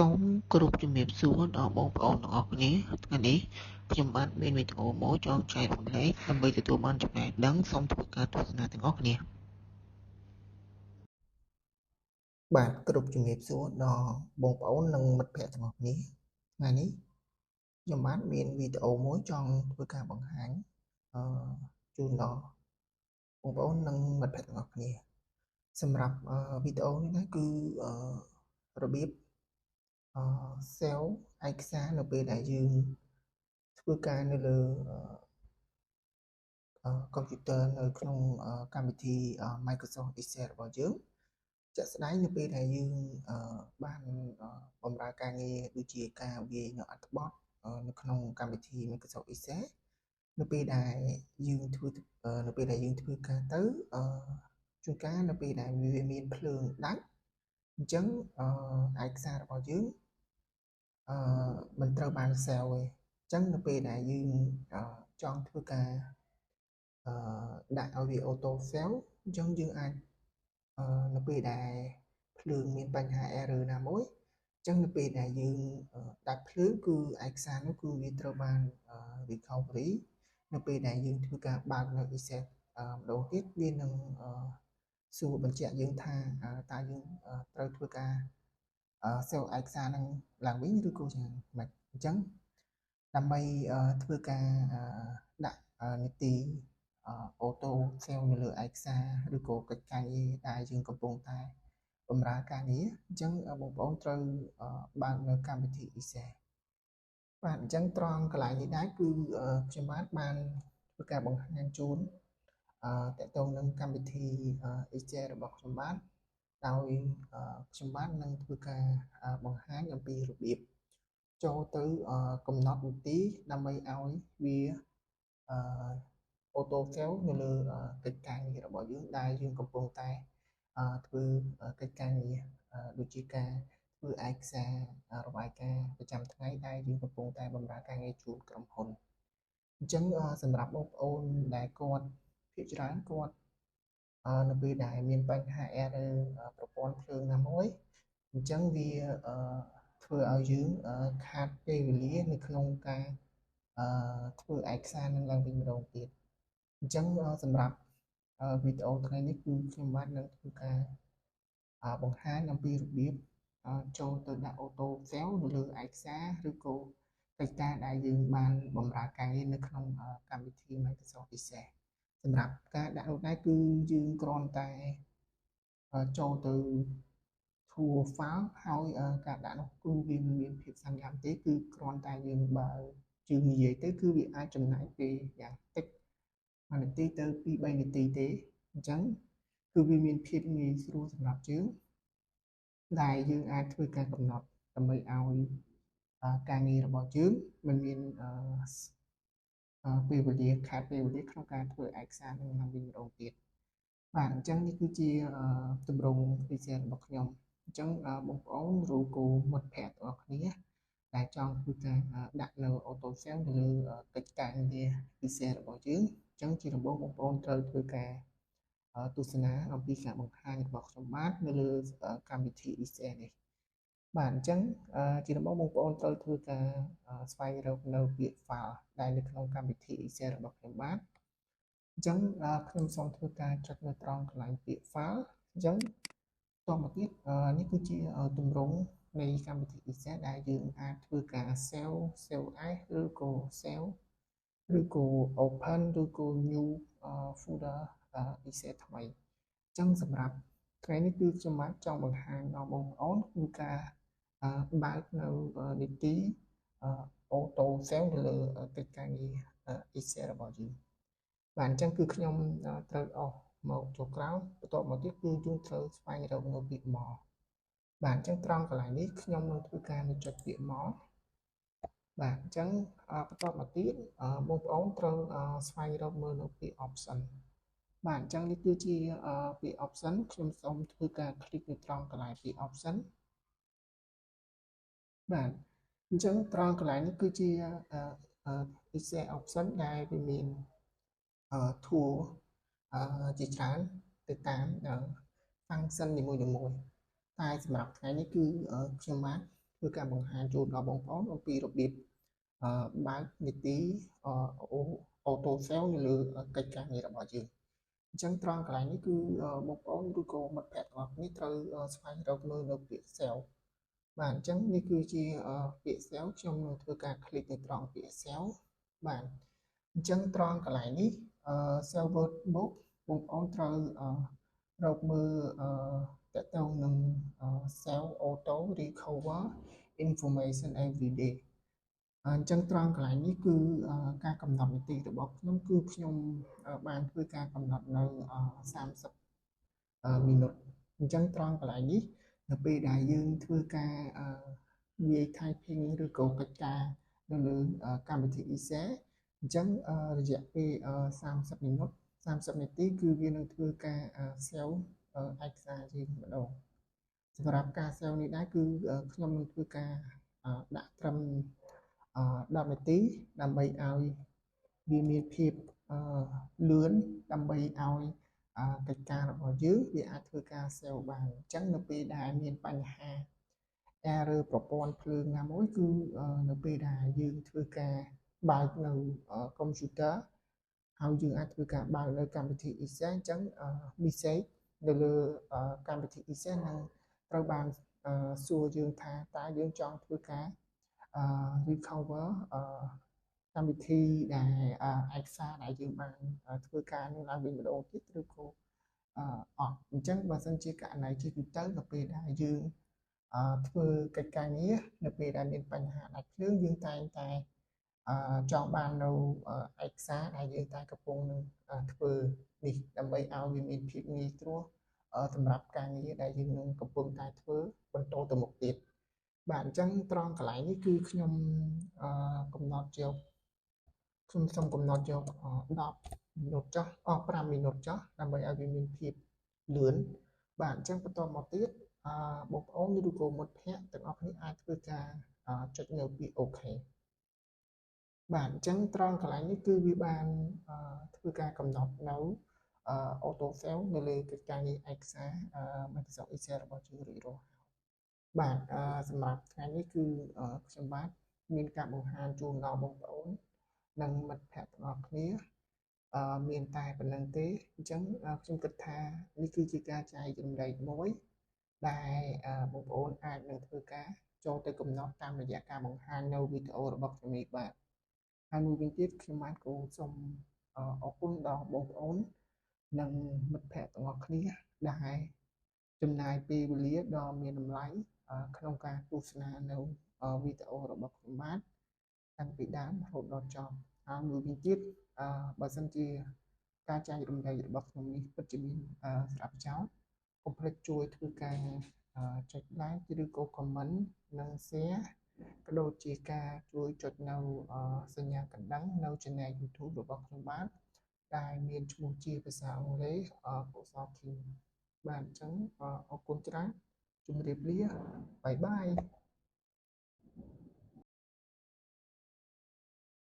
សូមគោរពជំរាបសួរដល់បងប្អូនទាំងអស់គ្នាថ្ងៃនេះខ្ញុំបានមានវីដេអូមួយចង់ចែករំលែកដើម្បីទទួលបានចំណេះដឹងសូមធ្វើការទស្សនាទាំងអស់គ្នាបាទគ្រប់ជំរាបសួរដល់បងប្អូននិងមិត្តភ័ក្តិទាំងអស់គ្នាថ្ងៃនេះខ្ញុំបានមានវីដេអូមួយចង់ធ្វើការបង្ហាញជូនដល់បងប្អូននិងមិត្តភ័ក្តិទាំងអស់គ្នាសម្រាប់វីដេអូនេះណាគឺរបៀបsell ឯកសារនៅពេលដែលយើងធ្វើការនៅលើកុំព្យូទ័រនៅក្នុងកម្មវិធី Microsoft Excel របស់យើងជាក់ស្ដែងនៅពេលដែលយើងបានបម្រើការងារដូចជាការវាយនៅអត្ថបទនៅក្នុងកម្មវិធី Microsoft Excel នៅពេលដែលយើងធ្វើការទៅជួនកាលនៅពេលដែលវាមានភ្លើងដាច់អញ្ចឹងឯកសាររបស់យើងមិនត្រូវបាន sell ទេអញ្ចឹងនៅពេលដែលយើងចង់ធ្វើការដាក់ឲ្យវា auto sell អញ្ចឹងយើងអាចនៅពេលដែលភ្លើងមានបញ្ហា error ណាមួយអញ្ចឹងនៅពេលដែលយើងដាច់ភ្លើងគឺឯកសារនោះគឺវាត្រូវបាន recovery នៅពេលដែលយើងធ្វើការបើកនៅ Excel ម្ដងទៀតវានឹងសួរបញ្ជាក់យើងថាតើយើងត្រូវធ្វើការ sell ឯកសារនឹងឡើងវិញឬក៏យ៉ាងម៉េចអញ្ចឹងដើម្បីធ្វើការដាក់នីតិauto sell នៅលើឯកសារឬក៏កិច្ចការងារដែលយើងកំពុងតែបម្រើការងារអញ្ចឹងបងប្អូនត្រូវបើកនៅកម្មវិធី Excel បាទអញ្ចឹងត្រង់កន្លែងនេះដែរគឺខ្ញុំបានធ្វើការបង្ហាញជូនតកតងនឹងកម្មវិធី Excel របស់ខ្ញុំបានដោយខ្ញុំបាននឹងធ្វើការបង្ហាញអំពីរបៀបចូលទៅកំណត់នីតិដើម្បីឲ្យវាauto sell នៅលើកិច្ចការងាររបស់យើងដែលយើងកំពុងតែធ្វើកិច្ចការងារដូចជាការធ្វើឯកសាររបាយការណ៍ប្រចាំថ្ងៃដែលយើងកំពុងតែបម្រើការងារជូនក្រុមហ៊ុនអញ្ចឹងសម្រាប់បងប្អូនដែលគាត់ភាគច្រើនគាត់នៅពេលដែលមានបញ្ហា error ប្រព័ន្ធភ្លើងណាមួយអញ្ចឹងវាធ្វើឲ្យយើងខាតពេលវេលានៅក្នុងការធ្វើឯកសារនឹងឡើងវិញម្ដងទៀតអញ្ចឹងសម្រាប់វីដេអូថ្ងៃនេះគឺខ្ញុំបាននឹងធ្វើការបង្ហាញអំពីរបៀបចូលទៅដាក់ auto sell នៅលើឯកសារឬក៏កិច្ចការដែលយើងបានបម្រើការងារនៅក្នុងកម្មវិធី Microsoft Excel សម្រាប់ការដាក់នោះដែរគឺយើងគ្រាន់តែចូលទៅ Tool File ហើយការដាក់នោះគឺវាមិនមានភាពសាំញ៉ាំទេគឺគ្រាន់តែយើងបើយើងនិយាយទៅគឺវាអាចចំណាយពេលយ៉ាងតិច1នាទីទៅ2-3នាទីទេអញ្ចឹងគឺវាមានភាពងាយស្រួលសម្រាប់យើងដែលយើងអាចធ្វើការកំណត់ដើម្បីឲ្យការងាររបស់យើងមិនមានពេលវេលាខាតពេលវេលាក្នុងការធ្វើឯកសារនឹងឡើងវិញម្ដងទៀតបាទអញ្ចឹងនេះគឺជាទម្រង់ពិសេសរបស់ខ្ញុំអញ្ចឹងបងប្អូនឬក៏មិត្តភ័ក្តិទាំងអស់គ្នាដែលចង់ធ្វើការដាក់នៅ auto sell នៅលើកិច្ចការងារពិសេសរបស់យើងអញ្ចឹងជាដំបូងបងប្អូនត្រូវធ្វើការទស្សនាអំពីការបង្ហាញរបស់ខ្ញុំបាទនៅលើកម្មវិធី Excel នេះបាទអញ្ចឹងជាដំបូងបងប្អូនត្រូវធ្វើការស្វែងរកនៅពាក្យ file ដែលនៅក្នុងកម្មវិធី Excel របស់ខ្ញុំបាទអញ្ចឹងខ្ញុំសូមធ្វើការចុចនៅត្រង់កន្លែងពាក្យ file អញ្ចឹងតមកទៀតនេះគឺជាទម្រង់នៃកម្មវិធី Excel ដែលយើងអាចធ្វើការ save as ឬក៏ save ឬក៏ open ឬក៏ new folder Excel ថ្មីអញ្ចឹងសម្រាប់ថ្ងៃនេះគឺខ្ញុំបានចង់បង្ហាញដល់បងប្អូនគឺការបើកនៅនីតិ auto save នៅលើកិច្ចការងារ Excel របស់យើងបាទអញ្ចឹងគឺខ្ញុំត្រូវអស់មកចូលក្រោមបន្ទាប់មកទៀតគឺយើងត្រូវស្វែងរកនៅពាក្យមកបាទអញ្ចឹងត្រង់កន្លែងនេះខ្ញុំនឹងធ្វើការចុចពាក្យមកបាទអញ្ចឹងបន្ទាប់មកទៀតបងប្អូនត្រូវស្វែងរកមើលនៅពាក្យ option បាទអញ្ចឹងនេះគឺជាពាក្យ option ខ្ញុំសូមធ្វើការคลิกនៅត្រង់កន្លែងពាក្យ option បាទអញ្ចឹងត្រង់កន្លែងនេះគឺជា Excel option ដែលវាមានtool ជាច្រើនទៅតាម function នីមួយៗតែសម្រាប់ថ្ងៃនេះគឺខ្ញុំបាន ធ្វើការបង្ហាញជូនដល់បងប្អូនអំពីរបៀបបើកនីតិអូតូសែលនៅលើកិច្ចការងាររបស់យើងអញ្ចឹងត្រង់កន្លែងនេះគឺបងប្អូនឬក៏មិត្តភក្តិទាំងអស់គ្នាត្រូវស្វែងរកមើលនៅពាក្យ sell បាទអញ្ចឹងនេះគឺជាពាក្យ sell ខ្ញុំនឹងធ្វើការคลิกនៅត្រង់ពាក្យ sell បាទអញ្ចឹងត្រង់កន្លែងនេះsell word book បងប្អូនត្រូវរកមើលតកតងនឹង sell auto recover information every day អញ្ចឹងត្រង់កន្លែងនេះគឺការកំណត់នីតិរបស់ខ្ញុំគឺខ្ញុំបានធ្វើការកំណត់នៅ30មីនិតអញ្ចឹងត្រង់កន្លែងនេះនៅពេលដែលយើងធ្វើការនិយាយ typing ឬក៏កិច្ចការនៅលើកម្មវិធី Excel អញ្ចឹងរយៈពេល30មីនិត30នាទីគឺវានឹងធ្វើការ sell ឯកសារយើងម្ដងសម្រាប់ការ sell នេះដែរគឺខ្ញុំនឹងធ្វើការដាក់ត្រឹម10នាទីដើម្បីឲ្យវាមានភាពលឿនដើម្បីឲ្យកិច្ចការរបស់យើងវាអាចធ្វើការ sell បានអញ្ចឹងនៅពេលដែលមានបញ្ហា error ប្រព័ន្ធភ្លើងណាមួយគឺនៅពេលដែលយើងធ្វើការបើកនៅ computer ហើយយើងអាចធ្វើការបើកនៅកម្មវិធី Excel អញ្ចឹង message នៅលើកម្មវិធី Excel នឹងត្រូវបានសួរយើងថាតើយើងចង់ធ្វើការrecover កម្មវិធីដែលឯកសារដែលយើងបានធ្វើការនឹងឡើងវិញម្ដងទៀតឬក៏អត់អញ្ចឹងបើសិនជាករណីជាទូទៅនៅពេលដែលយើងធ្វើកិច្ចការងារនៅពេលដែលមានបញ្ហាដាច់ភ្លើងយើងតែងតែចង់បាននៅឯកសារដែលយើងតែកំពុងនឹងធ្វើនេះដើម្បីឲ្យវាមានភាពងាយស្រួលសម្រាប់ការងារដែលយើងនឹងកំពុងតែធ្វើបន្តទៅមុខទៀតបាទអញ្ចឹងត្រង់កន្លែងនេះគឺខ្ញុំកំណត់យកខ្ញុំសូមកំណត់យក10មីនិតចុះ5មីនិតចុះដើម្បីឲ្យវាមានភាពលឿនបាទអញ្ចឹងបន្តមកទៀតបងប្អូនឬក៏មិត្តភ័ក្តិទាំងអស់គ្នាអាចធ្វើការចុចនៅពាក្យ OK បាទអញ្ចឹងត្រង់កន្លែងនេះគឺវាបានធ្វើការកំណត់នៅauto sell នៅលើកិច្ចការងារឯកសារ Microsoft Excel របស់យើងរួចរាល់បាទសម្រាប់ថ្ងៃនេះគឺខ្ញុំបាទមានការបង្ហាញជូនដល់បងប្អូននិងមិត្តភ័ក្តិទាំងអស់គ្នាមានតែប៉ុណ្្នឹងទេអញ្ចឹងខ្ញុំគិតថានេះគឺជាការចែករំលែកមួយដែលបងប្អូនអាចនឹងធ្វើការចូលទៅកំណត់តាមរយៈការបង្ហាញនៅវីដេអូរបស់ខ្ញុំនេះបាទហើយមួយវិញទៀតខ្ញុំបានក៏សូមអរគុណដល់បងប្អូននិងមិត្តភ័ក្តិទាំងអស់គ្នាដែលចំណាយពេលវេលាដ៏មានតម្លៃក្នុងការទស្សនានៅវីដេអូរបស់ខ្ញុំបាទតាំងពីដើមរហូតដល់ចប់ហើយមួយវិញទៀតបើសិនជាការចែករំលែករបស់ខ្ញុំនេះពិតជាមានស្រាប់ចោលកុំភ្លេចជួយធ្វើការចុច like ឬក៏ comment និង share ក៏ដូចជាការជួយចុចនៅសញ្ញាកណ្ដឹងនៅ Channel YouTube របស់ខ្ញុំបាទដែលមានឈ្មោះជាភាសាអង់គ្លេសកុសលធីមបាទអញ្ចឹងអរគុណច្រើនជម្រាបលាបាយបាយ